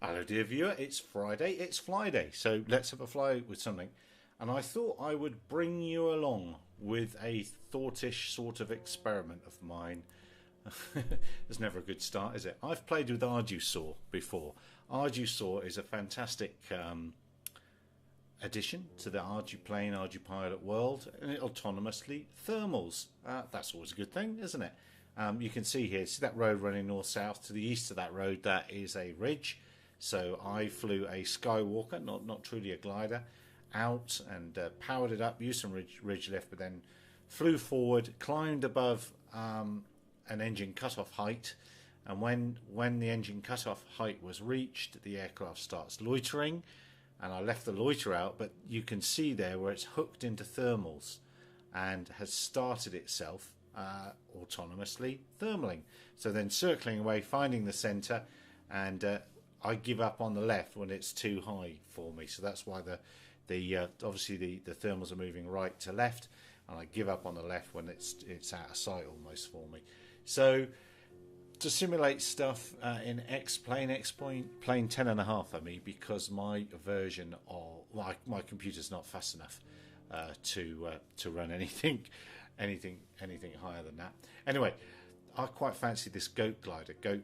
Hello, dear viewer. It's Friday. It's Fly Day. So let's have a fly with something. And I thought I would bring you along with a thoughtish sort of experiment of mine. It's never a good start, is it? I've played with Ardusoar before. Ardusoar is a fantastic addition to the Arduplane, Ardupilot world, and it autonomously thermals. That's always a good thing, isn't it? You can see here, see that road running north-south. To the east of that road, that is a ridge. So I flew a Skywalker, not truly a glider, out and powered it up, used some ridge lift, but then flew forward, climbed above an engine cutoff height, and when the engine cutoff height was reached, the aircraft starts loitering, and I left the loiter out, but you can see there where it's hooked into thermals and has started itself autonomously thermaling. So then circling away, finding the center, and I give up on the left when it's too high for me. So that's why obviously the thermals are moving right to left, and I give up on the left when it's out of sight almost for me. So to simulate stuff in X-Plane 10.5 for me, because my version of my computer's not fast enough to run anything higher than that. Anyway, I quite fancy this goat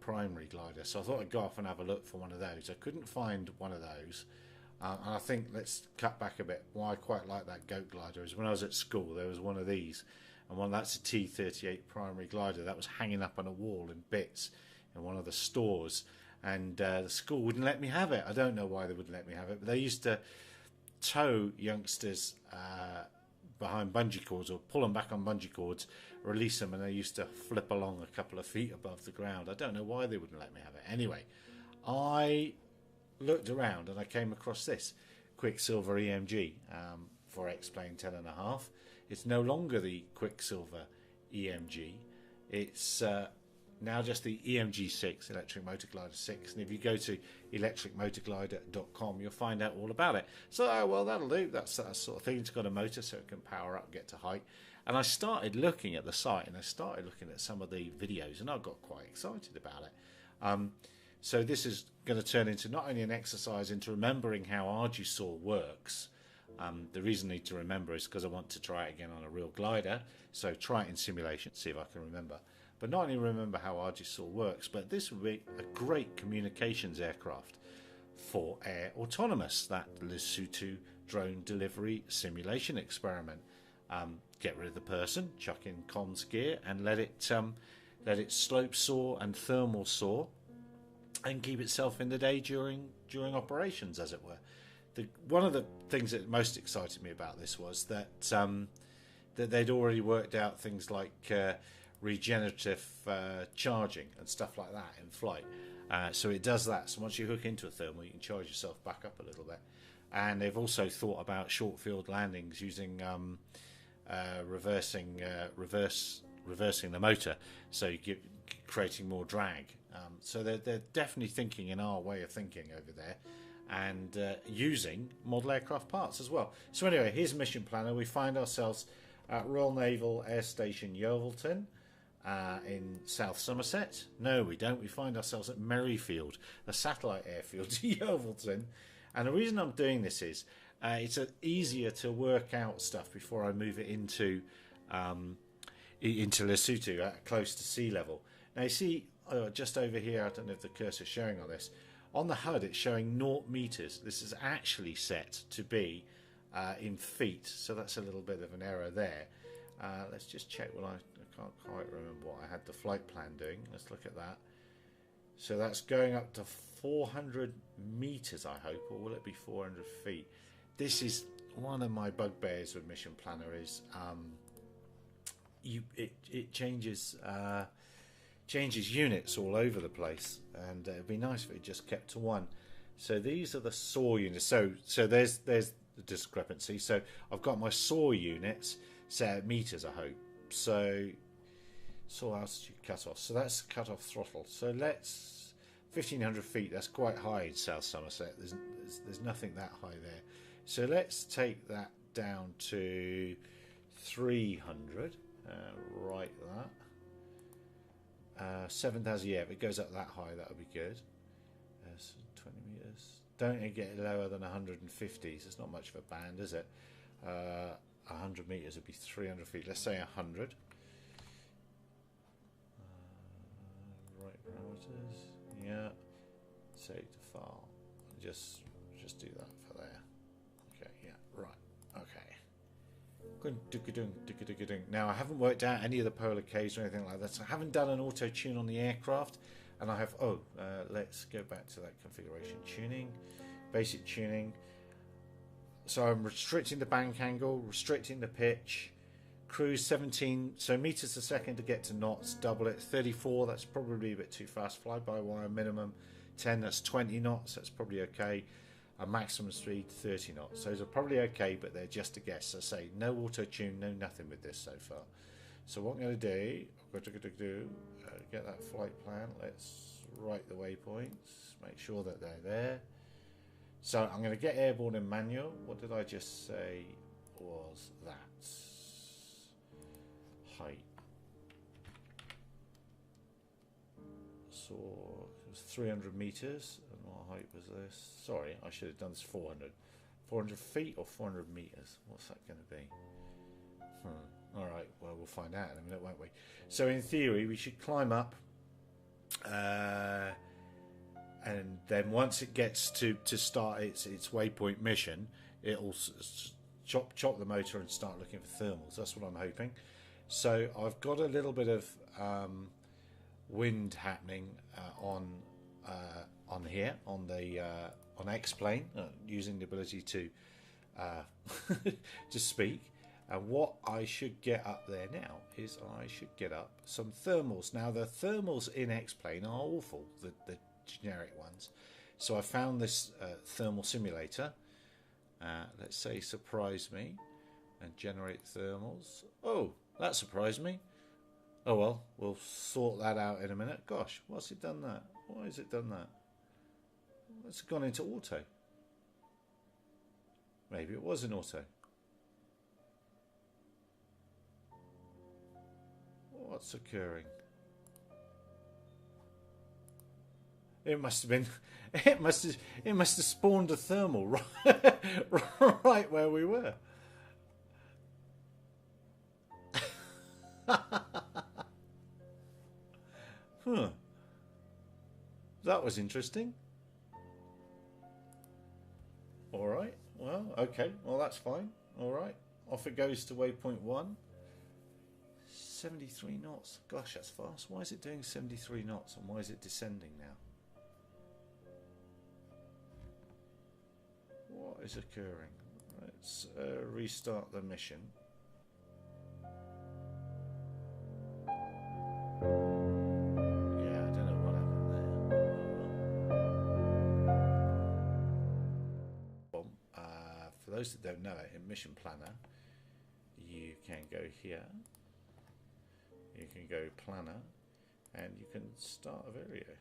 primary glider, so I thought I'd go off and have a look for one of those. I couldn't find one of those, and I think let's cut back a bit. Why I quite like that goat glider is when I was at school there was one of these, and that's a T38 primary glider that was hanging up on a wall in bits in one of the stores, and the school wouldn't let me have it. I don't know why they wouldn't let me have it, but they used to tow youngsters behind bungee cords, or pull them back on bungee cords, release them, and they used to flip along a couple of feet above the ground. I don't know why they wouldn't let me have it. Anyway, I looked around and I came across this Quicksilver EMG for X-Plane 10.5. It's no longer the Quicksilver EMG. It's now just the EMG-6, Electric Motor Glider 6. And if you go to electricmotorglider.com, you'll find out all about it. So, well, that'll do. That's that sort of thing. It's got a motor so it can power up and get to height. And I started looking at the site, and I started looking at some of the videos, and I got quite excited about it. So this is going to turn into not only an exercise into remembering how Ardusoar works. The reason I need to remember is because I want to try it again on a real glider. So try it in simulation, see if I can remember. But not only remember how Ardusoar works, but this would be a great communications aircraft for Air Autonomous, that Lesotho drone delivery simulation experiment. Get rid of the person, chuck in comms gear, and let it slope soar and thermal soar, and keep itself in the day during operations, as it were. One of the things that most excited me about this was that they'd already worked out things like regenerative charging and stuff like that in flight. So it does that. So once you hook into a thermal, you can charge yourself back up a little bit. And they've also thought about short field landings using reversing the motor, so you creating more drag. So they're definitely thinking in our way of thinking over there, and using model aircraft parts as well. So anyway, here's a mission planner. We find ourselves at Royal Naval Air Station Yeovilton in South Somerset. No, we don't. We find ourselves at Merrifield, a satellite airfield to Yeovilton. And the reason I'm doing this is it's easier to work out stuff before I move it into Lesotho, close to sea level. Now you see just over here, I don't know if the cursor's showing on this, on the HUD it's showing 0 meters. This is actually set to be in feet, so that's a little bit of an error there. Let's just check what I can't quite remember what I had the flight plan doing. Let's look at that. So that's going up to 400 meters, I hope, or will it be 400 feet? This is one of my bugbears with Mission Planner is it changes units all over the place, and it'd be nice if it just kept to one. So these are the SAW units. So there's the discrepancy. So I've got my SAW units set at meters, I hope. So SAW altitude cutoff. So that's cutoff throttle. So let's 1,500 feet. That's quite high in South Somerset. There's nothing that high there. So let's take that down to 300. Right, that 7,000. Yeah, if it goes up that high, that would be good. 20 don't get lower than 150s. It's not much of a band, is it? 100 meters would be 300 feet. Let's say 100. Right parameters. Yeah. Save to file. Just do that for there. Okay. Yeah. Right. Okay. Now I haven't worked out any of the polar caves or anything like that. So I haven't done an auto tune on the aircraft, and I have. Let's go back to that configuration tuning, basic tuning. So I'm restricting the bank angle, restricting the pitch, cruise 17 meters a second to get to knots, double it 34. That's probably a bit too fast. Fly by wire minimum 10. That's 20 knots. That's probably okay. A maximum speed 30 knots. Those are probably okay, but they're just a guess. I say no auto tune, no nothing with this so far. So what I'm going to do, get that flight plan. Let's write the waypoints. Make sure that they're there. So I'm going to get airborne in manual. What did I just say was that? Height. So it was 300 meters. And what height was this? Sorry, I should have done this 400. 400 feet or 400 meters? What's that going to be? Alright, well, we'll find out in a minute, won't we? So in theory, we should climb up. And then once it gets to start its waypoint mission, it'll chop the motor and start looking for thermals. That's what I'm hoping. So I've got a little bit of wind happening on here on the on X-Plane, using the ability to to speak. And what I should get up there now is I should get up some thermals. Now the thermals in X-Plane are awful. The generic ones. So I found this thermal simulator. Let's say surprise me and generate thermals. Oh, that surprised me. Oh well, we'll sort that out in a minute. Gosh, what's it done that? Why has it done that? It's gone into auto. Maybe it was in auto. What's occurring? It must have been. It must have spawned a thermal right where we were. Huh. That was interesting. All right. Well, okay. Well, that's fine. All right. Off it goes to waypoint 1. 73 knots. Gosh, that's fast. Why is it doing 73 knots and why is it descending now? What is occurring? Let's restart the mission. Yeah, I don't know what happened there. For those that don't know it, in Mission Planner, you can go here. You can go Planner, and you can start a video.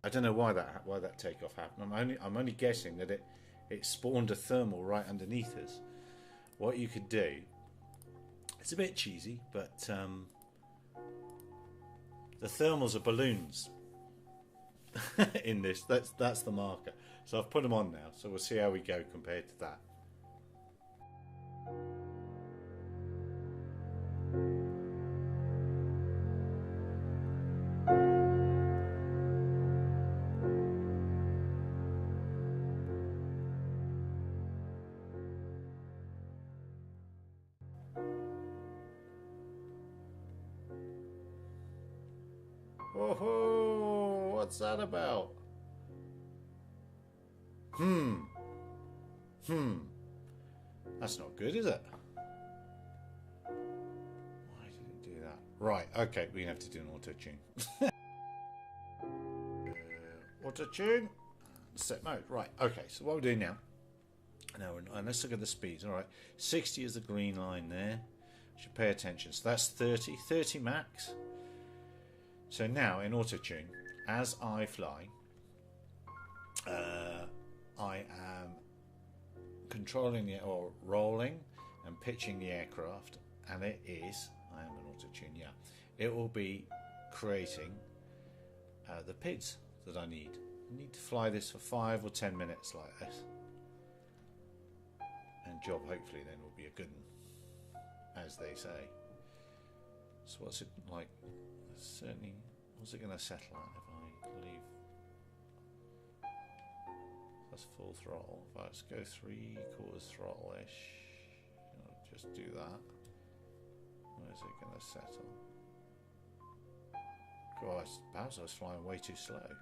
I don't know why that takeoff happened. I'm only guessing that it spawned a thermal right underneath us. What you could do, it's a bit cheesy, but the thermals are balloons in this. That's the marker. So I've put them on now. So we'll see how we go compared to that. Oh, what's that about? That's not good, is it? Why did it do that? Right, okay, we're going to have to do an auto-tune. Auto-tune. Set mode. Right, okay, so what we're doing now. Now, let's look at the speeds. All right, 60 is the green line there. Should pay attention. So that's 30. 30 max. So now, in auto-tune, as I fly, I am controlling it or rolling and pitching the aircraft, and it is, I am an auto tune, yeah. It will be creating the PIDs that I need. I need to fly this for 5 or 10 minutes like this. And job hopefully then will be a good one, as they say. So what's it like? Certainly, what's it going to settle at if I leave? That's full throttle. If I just go 3/4 throttle-ish, I'll just do that. Where's it going to settle? God, perhaps I was flying way too slow.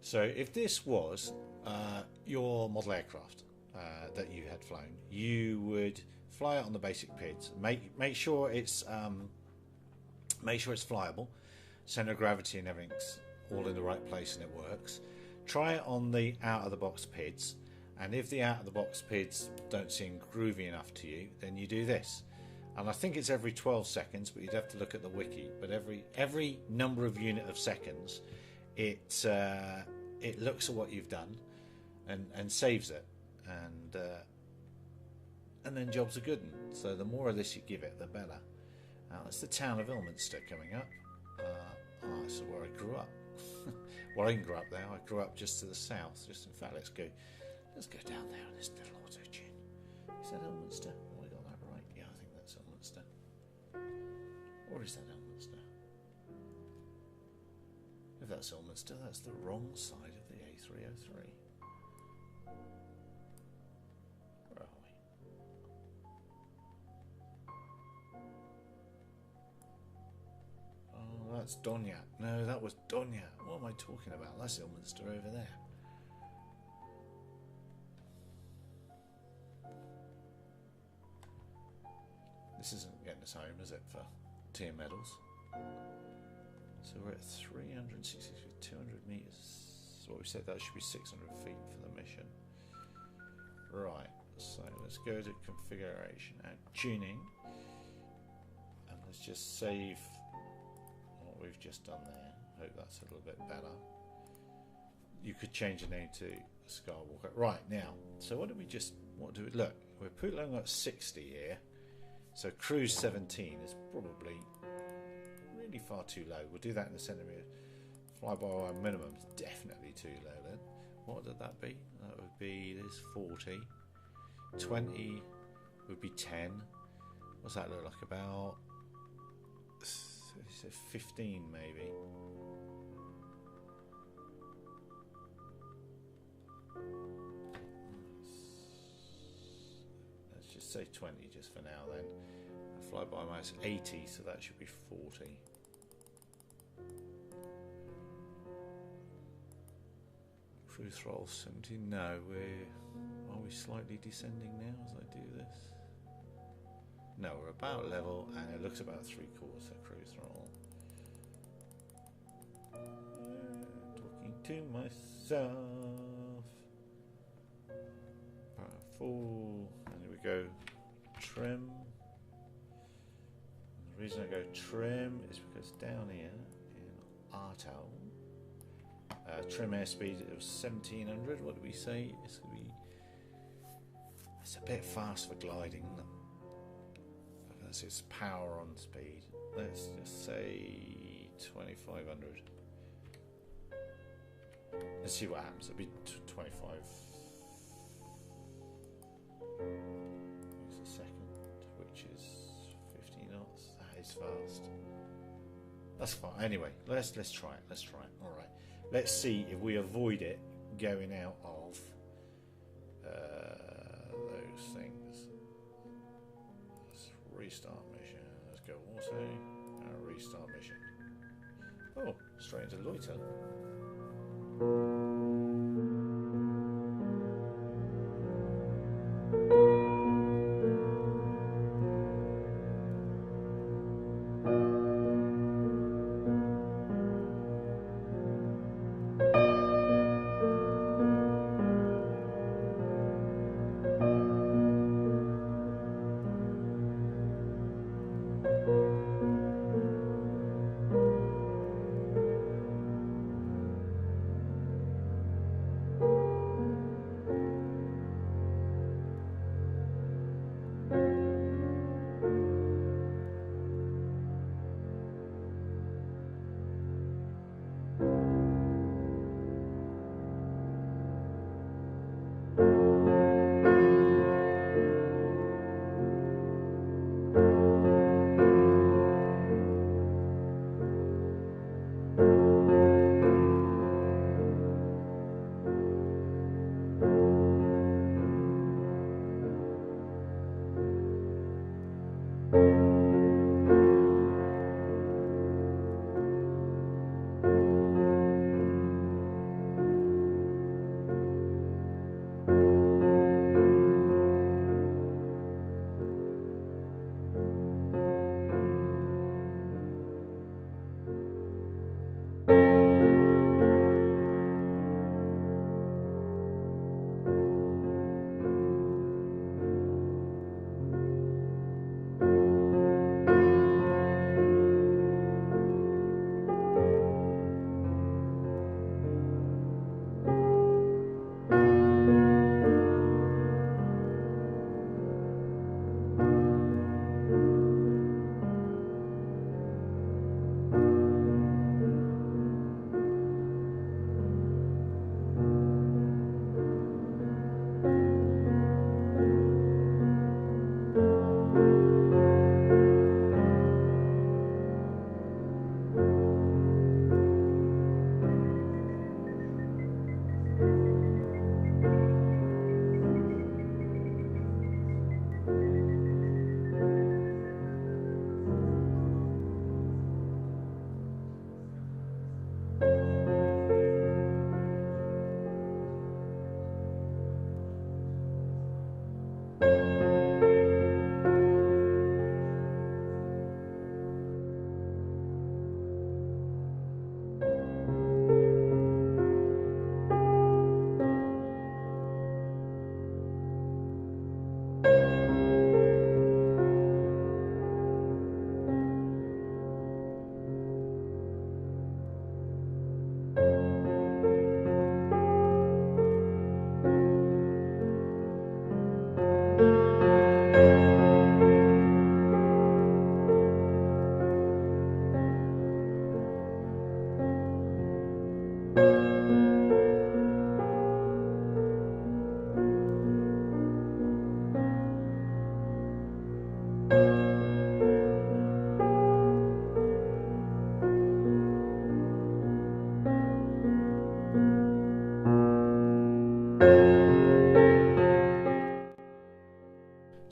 So if this was your model aircraft that you had flown, you would fly it on the basic PIDs. Make sure it's flyable, center of gravity and everything's all in the right place and it works. Try it on the out of the box PIDs, and if the out of the box PIDs don't seem groovy enough to you, then you do this. And I think it's every 12 seconds, but you'd have to look at the wiki. But every number of unit of seconds, it looks at what you've done and saves it, and then jobs are good. So the more of this you give it, the better. That's the town of Ilminster coming up. That's where I grew up. Well, I didn't grow up there. I grew up just to the south. Just in fact, let's go down there on this little auto tune. Is that Ilminster? Oh, I got that right. Yeah, I think that's Ilminster. Or is that Ilminster? If that's Ilminster, that's the wrong side of the A303. Where are we? Oh, that's Donyat. No, that was Donyat. What am I talking about? That's Ilminster over there. This isn't getting us home, is it, for tier medals? So we're at 360 feet, 200 meters. So what we said, that should be 600 feet for the mission. Right, so let's go to configuration and tuning. And let's just save what we've just done there. Hope that's a little bit better. You could change the name to Skywalker. Right, now, so what do we look, we're putting along at 60 here. So cruise 17 is probably really far too low. We'll do that in a centimetre. Flyby minimum is definitely too low then. What would that be? That would be this 40. 20 would be 10. What's that look like? About 15 maybe. Let's just say 20 just for now then. Flyby minus 80, so that should be 40. Cruise throttle 70. No, are we slightly descending now as I do this? No, we're about level, and it looks about 3/4 of cruise throttle. Talking to myself. Full. And here we go. Trim. The reason I go trim is because down here in Arto, trim airspeed it was 1700. What do we say? It's a bit fast for gliding. That's its power on speed. Let's just say 2500. Let's see what happens. It'll be 25. It's a second, which is 50 knots. That is fast. That's fine. Anyway, let's try it. Let's try it. All right. Let's see if we avoid it going out of those things. Let's restart mission. Let's go auto and restart mission. Oh, straight into loiter.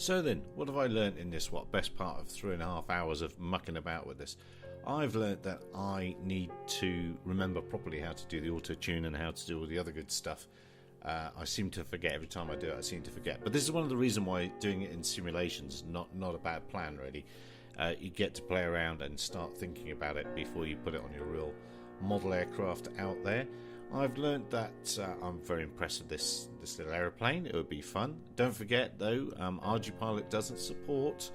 So then, what have I learnt in this, best part of 3.5 hours of mucking about with this? I've learnt that I need to remember properly how to do the auto tune and how to do all the other good stuff. I seem to forget every time I do it. I seem to forget, but this is one of the reasons why doing it in simulations is not a bad plan, really. You get to play around and start thinking about it before you put it on your real model aircraft out there. I've learned that I'm very impressed with this little aeroplane. It would be fun. Don't forget though, Ardupilot doesn't support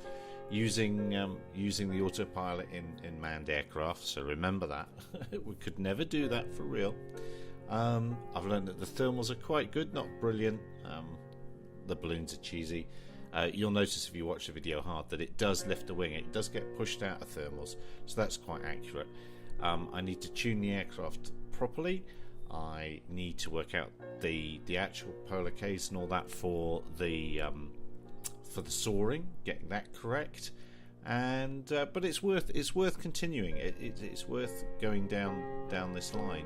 using the autopilot in manned aircraft, so remember that. We could never do that for real. I've learned that the thermals are quite good, not brilliant. The balloons are cheesy. You'll notice if you watch the video hard that it does lift the wing. It does get pushed out of thermals, so that's quite accurate. I need to tune the aircraft properly. I need to work out the actual polar case and all that for the soaring, getting that correct. And but it's worth continuing. It's worth going down this line.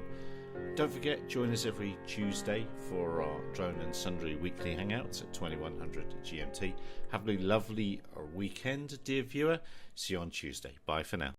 Don't forget, join us every Tuesday for our Drone and Sundry weekly hangouts at 2100 GMT. Have a lovely weekend, dear viewer. See you on Tuesday. Bye for now.